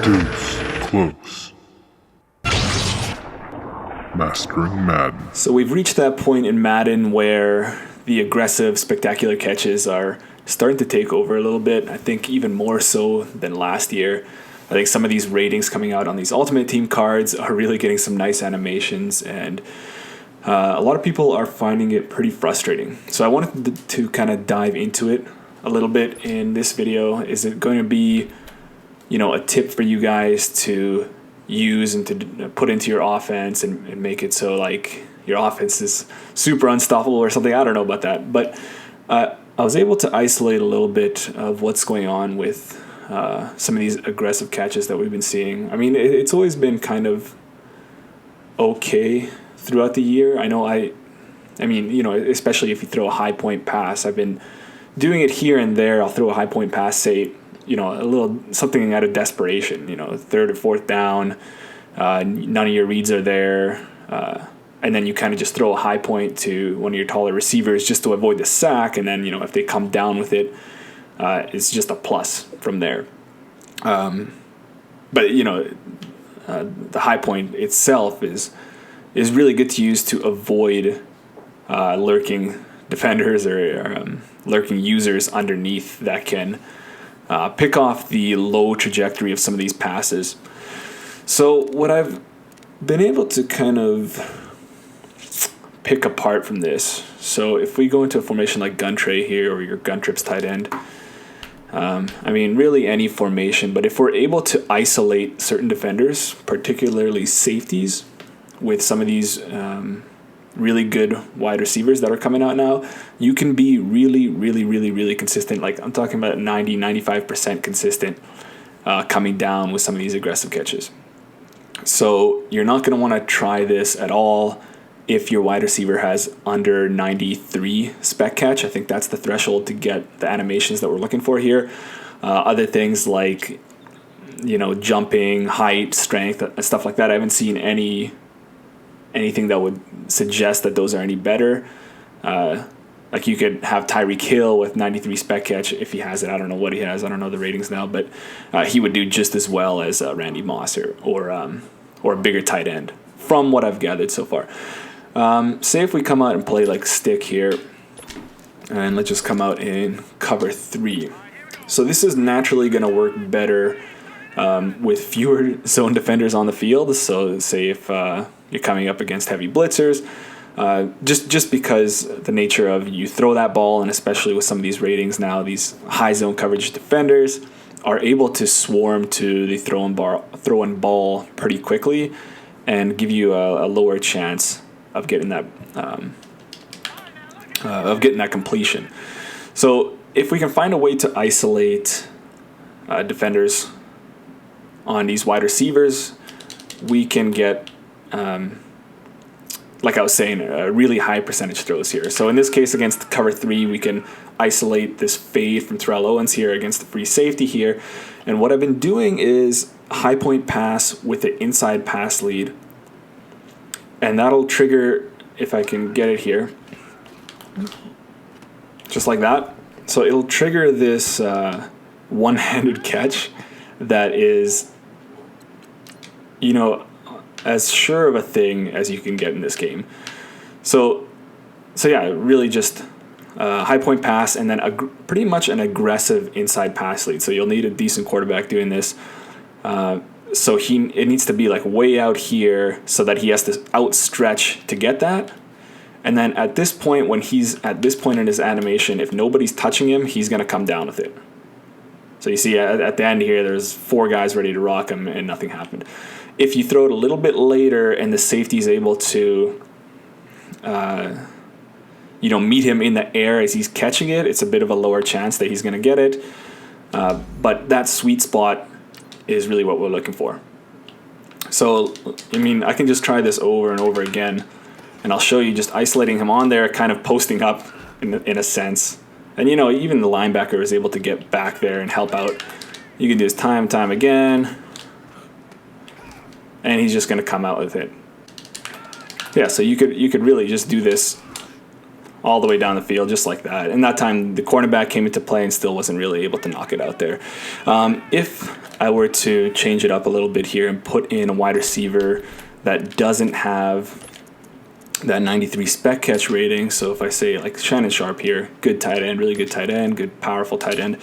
Case close. Mastering Madden. So we've reached that point in Madden where the aggressive, spectacular catches are starting to take over a little bit. I think even more so than last year. I think some of these ratings coming out on these Ultimate Team cards are really getting some nice animations, and a lot of people are finding it pretty frustrating. So I wanted to kind of dive into it a little bit in this video. Is it going to be, a tip for you guys to use and to put into your offense and make it so like your offense is super unstoppable or something? I don't know about that, but I was able to isolate a little bit of what's going on with some of these aggressive catches that we've been seeing. I mean, it's always been kind of okay throughout the year. I know especially if you throw a high point pass. I've been doing it here and there. I'll throw a high point pass, say, a little something out of desperation, third or fourth down, none of your reads are there, and then you kind of just throw a high point to one of your taller receivers just to avoid the sack, and then, if they come down with it, it's just a plus from there. But the high point itself is really good to use to avoid lurking defenders or lurking users underneath that can pick off the low trajectory of some of these passes. So what I've been able to kind of pick apart from this, so if we go into a formation like gun tray here or your gun trips tight end, really any formation, but if we're able to isolate certain defenders, particularly safeties, with some of these really good wide receivers that are coming out now, you can be really, really, really, really consistent. Like I'm talking about 90-95% consistent coming down with some of these aggressive catches. So you're not going to want to try this at all if your wide receiver has under 93 spec catch. I think that's the threshold to get the animations that we're looking for here. Other things like, jumping, height, strength, stuff like that, I haven't seen anything that would suggest that those are any better. Like you could have Tyreek Hill with 93 spec catch if he has it. I don't know what he has. I don't know the ratings now, but he would do just as well as Randy Moss or a bigger tight end from what I've gathered so far. Say if we come out and play like stick here, and let's just come out in cover 3. So this is naturally going to work better with fewer zone defenders on the field. So say if you're coming up against heavy blitzers, just because the nature of you throw that ball, and especially with some of these ratings now, these high zone coverage defenders are able to swarm to the throw and ball pretty quickly and give you a lower chance of getting that completion. So if we can find a way to isolate defenders on these wide receivers, we can get, like I was saying, a really high percentage throws here. So in this case, against cover 3, we can isolate this fade from Terrell Owens here against the free safety here. And what I've been doing is high point pass with the inside pass lead. And that'll trigger, if I can get it here, just like that. So it'll trigger this one-handed catch that is, as sure of a thing as you can get in this game. So yeah, really just high point pass and then pretty much an aggressive inside pass lead. So you'll need a decent quarterback doing this. So it needs to be like way out here so that he has to outstretch to get that. And then at this point, when he's at this point in his animation, if nobody's touching him, he's going to come down with it. So you see at the end here, there's 4 guys ready to rock him and nothing happened. If you throw it a little bit later and the safety is able to, meet him in the air as he's catching it, it's a bit of a lower chance that he's going to get it. But that sweet spot is really what we're looking for. So, I can just try this over and over again, and I'll show you just isolating him on there, kind of posting up in a sense. And, even the linebacker is able to get back there and help out. You can do this time and time again, and he's just going to come out with it. Yeah, so you could really just do this all the way down the field, just like that. And that time, the cornerback came into play and still wasn't really able to knock it out there. If I were to change it up a little bit here and put in a wide receiver that doesn't have that 93 spec catch rating, so if I say like Shannon Sharp here, good tight end, really good tight end, good powerful tight end.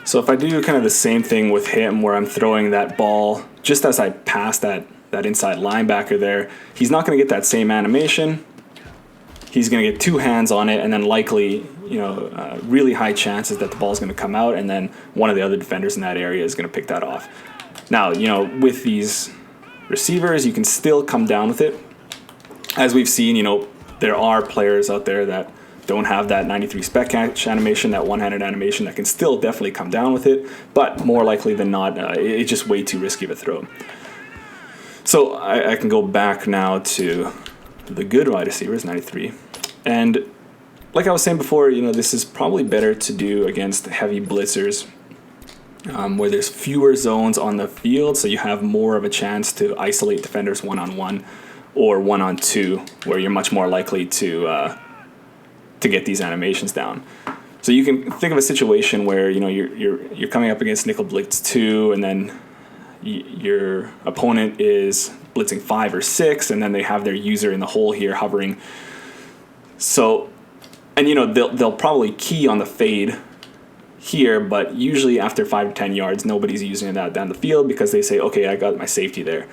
So if I do kind of the same thing with him where I'm throwing that ball just as I pass that inside linebacker there, he's not going to get that same animation. He's going to get two hands on it, and then likely, really high chances that the ball's going to come out, and then one of the other defenders in that area is going to pick that off. Now, with these receivers, you can still come down with it. As we've seen, there are players out there that don't have that 93 spec catch animation, that one-handed animation, that can still definitely come down with it, but more likely than not, it's just way too risky of a throw. So I can go back now to the good wide receivers, 93. And like I was saying before, this is probably better to do against heavy blitzers, where there's fewer zones on the field, so you have more of a chance to isolate defenders one-on-one or one-on-two, where you're much more likely to get these animations down. So you can think of a situation where you're coming up against nickel blitz 2, and then your opponent is blitzing 5 or 6, and then they have their user in the hole here hovering. So, and they'll probably key on the fade here, but usually after 5 to 10 yards, nobody's using that down the field because they say, okay, I got my safety there.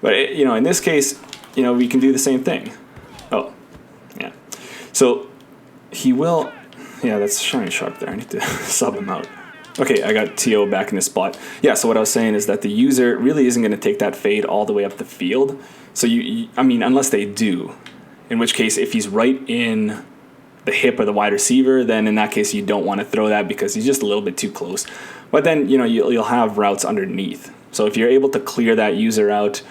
But in this case, we can do the same thing. Oh, yeah. So he will. Yeah, that's Shiny Sharp there. I need to sub him out. Okay, I got T.O. back in this spot. Yeah, so what I was saying is that the user really isn't going to take that fade all the way up the field. So, unless they do. In which case, if he's right in the hip of the wide receiver, then in that case, you don't want to throw that because he's just a little bit too close. But then, you'll have routes underneath. So if you're able to clear that user out,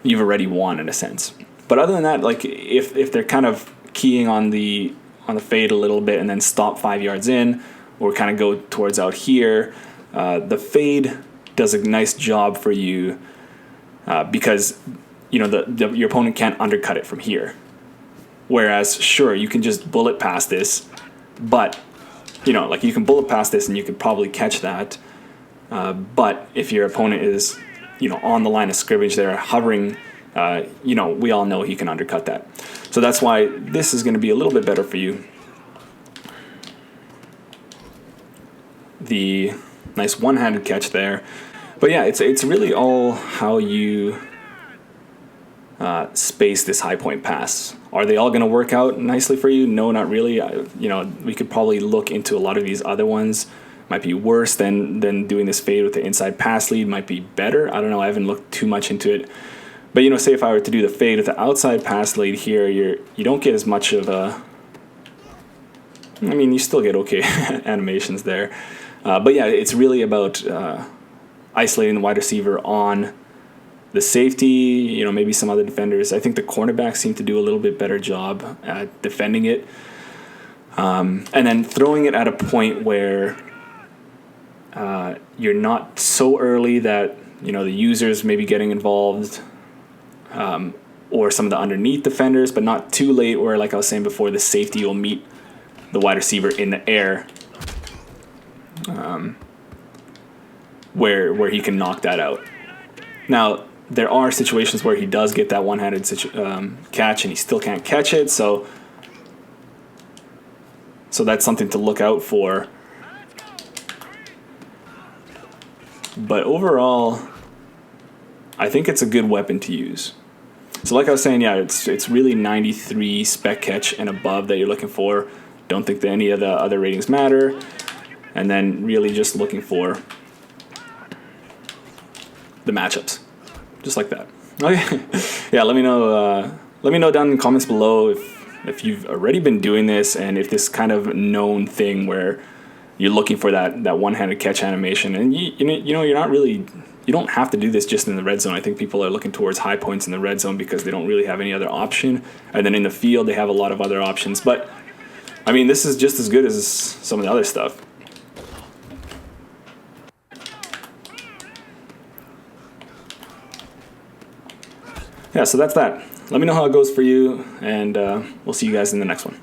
you've already won in a sense. But other than that, like if they're kind of keying on the fade a little bit and then stop 5 yards in, or kind of go towards out here, the fade does a nice job for you because your opponent can't undercut it from here. Whereas, sure, you can just bullet past this, but you can bullet past this and you could probably catch that. But if your opponent is on the line of scrimmage there, hovering, we all know he can undercut that. So that's why this is going to be a little bit better for you. The nice one-handed catch there. But yeah, it's really all how you space this high point pass. Are they all going to work out nicely for you? No, not really. We could probably look into a lot of these other ones. Might be worse than doing this fade with the inside pass lead. Might be better. I don't know. I haven't looked too much into it. But say if I were to do the fade with the outside pass lead here, you don't get as much of a. You still get okay animations there. But yeah, it's really about isolating the wide receiver on the safety, maybe some other defenders. I think the cornerbacks seem to do a little bit better job at defending it. And then throwing it at a point where you're not so early that, the users may be getting involved, or some of the underneath defenders, but not too late where, like I was saying before, the safety will meet the wide receiver in the air. Where he can knock that out. Now, there are situations where he does get that one-handed catch and he still can't catch it, so that's something to look out for. But overall, I think it's a good weapon to use. So like I was saying, yeah, it's really 93 spec catch and above that you're looking for. Don't think that any of the other ratings matter. And then really just looking for the matchups, just like that. Okay, yeah. Let me know down in the comments below if you've already been doing this and if this kind of known thing where you're looking for that one-handed catch animation. And you're not really. You don't have to do this just in the red zone. I think people are looking towards high points in the red zone because they don't really have any other option. And then in the field, they have a lot of other options. But this is just as good as some of the other stuff. Yeah, so that's that. Let me know how it goes for you, and we'll see you guys in the next one.